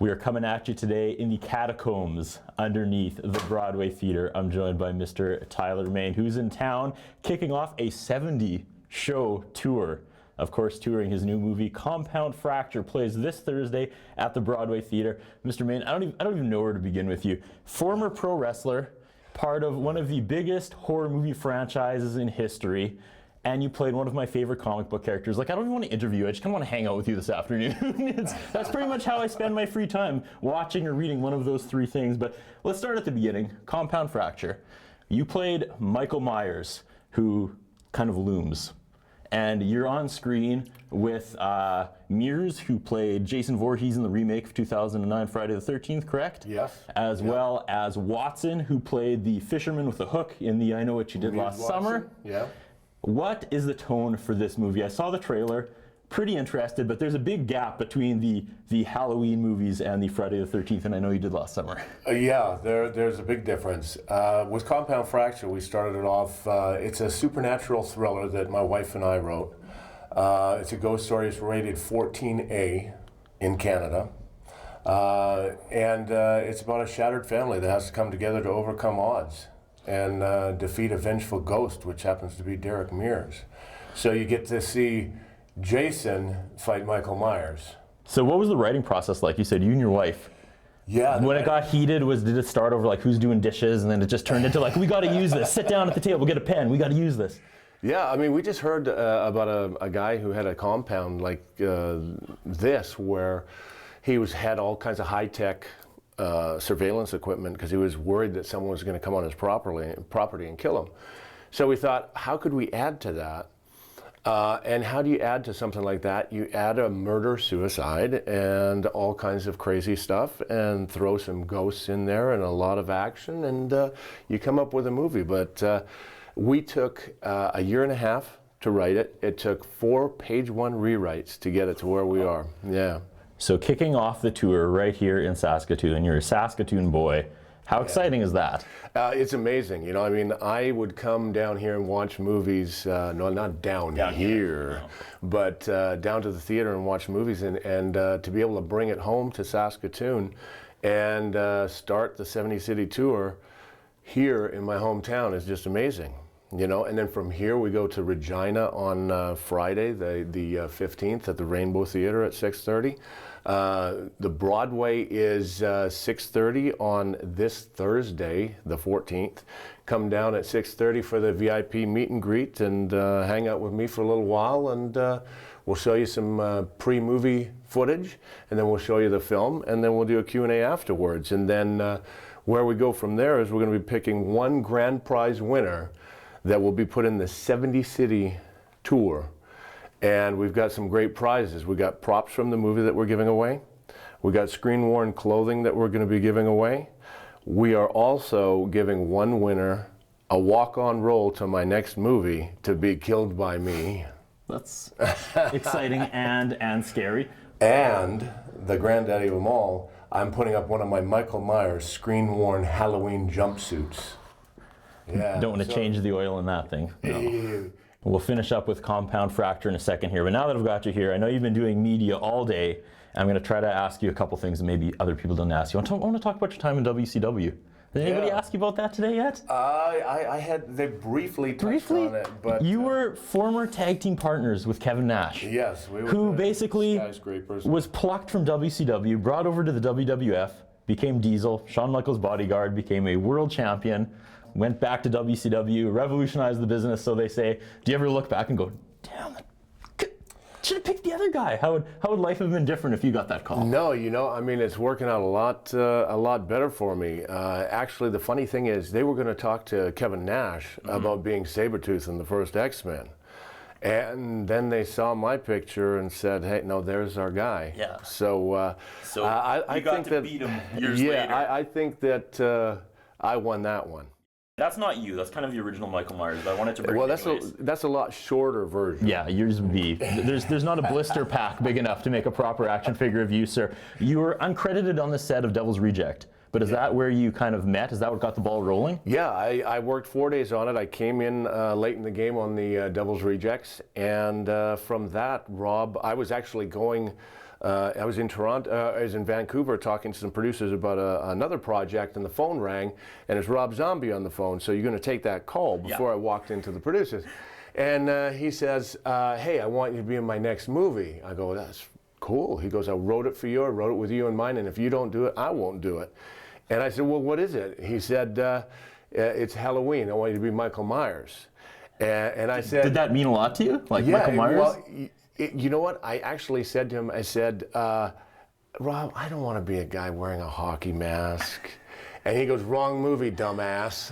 We are coming at you today in the catacombs underneath the Broadway Theatre. I'm joined by Mr. Tyler Main, who's in town kicking off a 70-show tour. Of course, touring his new movie, Compound Fracture, plays this Thursday at the Broadway Theatre. Mr. Main, I don't even know where to begin with you. Former pro wrestler, part of one of the biggest horror movie franchises in history, and you played one of my favorite comic book characters. Like, I don't even want to interview you, I just kind of want to hang out with you this afternoon. That's pretty much how I spend my free time, watching or reading one of those three things. But let's start at the beginning. Compound Fracture. You played Michael Myers, who kind of looms. And you're on screen with Mears, who played Jason Voorhees in the remake of 2009 Friday the 13th, correct? Yes. As well as Watson, who played the fisherman with the hook in the I Know What You Did Last Summer. Yeah. What is the tone for this movie? I saw the trailer, pretty interested, but there's a big gap between the Halloween movies and the Friday the 13th, and I Know You Did Last Summer. Yeah, there's a big difference. With Compound Fracture, we started it off, it's a supernatural thriller that my wife and I wrote. It's a ghost story. It's rated 14A in Canada. And it's about a shattered family that has to come together to overcome odds and defeat a vengeful ghost, which happens to be Derek Mears. So you get to see Jason fight Michael Myers. So what was the writing process like? You said you and your wife. Yeah. When it got heated, did it start over like who's doing dishes, and then it just turned into like, we got to use this. Sit down at the table, get a pen. We got to use this. Yeah, I mean, we just heard about a guy who had a compound like this, where he had all kinds of high-tech surveillance equipment because he was worried that someone was going to come on his property and kill him. So we thought, how could we add to that? And how do you add to something like that? You add a murder-suicide and all kinds of crazy stuff and throw some ghosts in there and a lot of action, and you come up with a movie. But we took a year and a half to write it. It took 4 page-one rewrites to get it to where we are. Yeah. So kicking off the tour right here in Saskatoon, you're a Saskatoon boy. How exciting is that? It's amazing. You know, I mean, I would come down here and watch movies, no, not down here, no. But down to the theater and watch movies, and to be able to bring it home to Saskatoon and start the 70-city tour here in my hometown is just amazing. You know, and then from here we go to Regina on Friday, the 15th, at the Rainbow Theatre at 6:30. The Broadway is 6:30 on this Thursday, the 14th. Come down at 6:30 for the VIP meet and greet and hang out with me for a little while, and we'll show you some pre-movie footage, and then we'll show you the film, and then we'll do a Q&A afterwards. And then where we go from there is we're going to be picking one grand prize winner that will be put in the 70-city tour. And we've got some great prizes. We got props from the movie that we're giving away. We got screen-worn clothing that we're going to be giving away. We are also giving one winner a walk-on role to my next movie, To Be Killed by Me. That's exciting and scary. And the granddaddy of them all, I'm putting up one of my Michael Myers screen-worn Halloween jumpsuits. Yeah, don't want to change the oil in that thing. No. We'll finish up with Compound Fracture in a second here, but now that I've got you here, I know you've been doing media all day. I'm going to try to ask you a couple things that maybe other people don't ask you. I want to talk about your time in WCW. Did anybody ask you about that today yet? They briefly touched on it, but you were former tag team partners with Kevin Nash. Yes, we were. Who basically skyscrapers. Was plucked from WCW, brought over to the WWF, became Diesel. Shawn Michaels' bodyguard, became a world champion. Went back to WCW, revolutionized the business, so they say. Do you ever look back and go, damn, should have picked the other guy? How would life have been different if you got that call? No, you know, I mean, it's working out a lot better for me. Actually, the funny thing is, they were going to talk to Kevin Nash about being Sabertooth in the first X-Men. And then they saw my picture and said, hey, no, there's our guy. Yeah. So I think that beat him years later. Yeah, I think that I won that one. That's not you. That's kind of the original Michael Myers. But I wanted to bring. Well, that's a lot shorter version. Yeah, yours would be. There's not a blister pack big enough to make a proper action figure of you, sir. You were uncredited on the set of Devil's Reject. But is that where you kind of met? Is that what got the ball rolling? Yeah, I worked 4 days on it. I came in late in the game on the Devil's Rejects, and from that, Rob, I was actually going I was in Toronto, I was in Vancouver talking to some producers about another project, and the phone rang, and it's Rob Zombie on the phone. So you're going to take that call before I walked into the producers. And he says, hey, I want you to be in my next movie. I go, that's cool. He goes, I wrote it for you. I wrote it with you in mind, and if you don't do it, I won't do it. And I said, well, what is it? He said, it's Halloween. I want you to be Michael Myers. And I said, did that mean a lot to you? Like yeah, Michael Myers? Well, you know what? I actually said to him, I said, Rob, I don't want to be a guy wearing a hockey mask. And he goes, wrong movie, dumbass.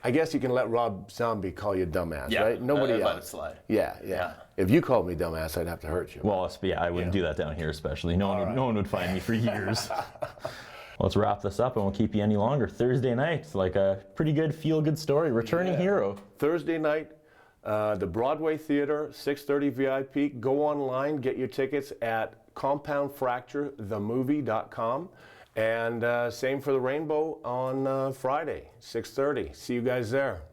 I guess you can let Rob Zombie call you dumbass, right? Nobody else. Let it slide. Yeah. If you called me dumbass, I'd have to hurt you. Well, yeah, I wouldn't do that down here, especially. No one would find me for years. Let's wrap this up, and won't keep you any longer. Thursday night, like a pretty good, feel-good story. Returning hero. Thursday night, the Broadway Theater, 6:30 VIP. Go online, get your tickets at compoundfracturethemovie.com. And same for the Rainbow on Friday, 6:30. See you guys there.